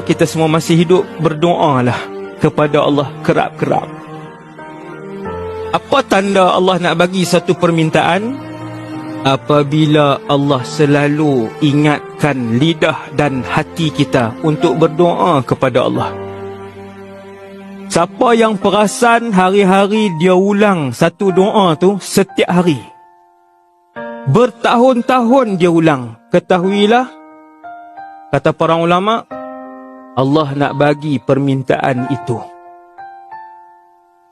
kita semua masih hidup, berdoalah kepada Allah kerap-kerap. Apa tanda Allah nak bagi satu permintaan? Apabila Allah selalu ingatkan lidah dan hati kita untuk berdoa kepada Allah. Siapa yang perasan hari-hari dia ulang satu doa tu setiap hari, bertahun-tahun dia ulang, ketahuilah, kata para ulama, Allah nak bagi permintaan itu.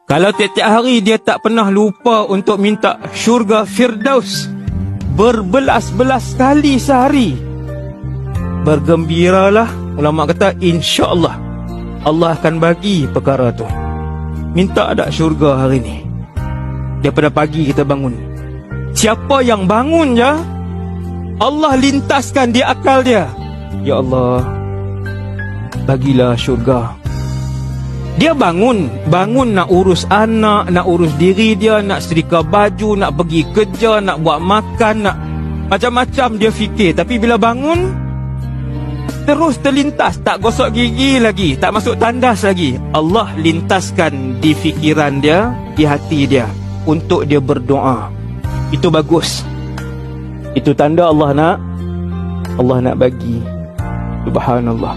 Kalau tiap-tiap hari dia tak pernah lupa untuk minta syurga Firdaus berbelas-belas kali sehari, bergembiralah, ulama kata insya-Allah Allah akan bagi perkara tu. Minta ada syurga hari ni. Daripada pagi kita bangun, siapa yang bangun je, Allah lintaskan di akal dia, ya Allah, bagilah syurga. Dia bangun nak urus anak, nak urus diri dia, nak setrika baju, nak pergi kerja, nak buat makan, nak macam-macam dia fikir. Tapi bila bangun, terus terlintas, tak gosok gigi lagi, tak masuk tandas lagi, Allah lintaskan di fikiran dia, di hati dia, untuk dia berdoa. Itu bagus. Itu tanda Allah nak bagi. Subhanallah.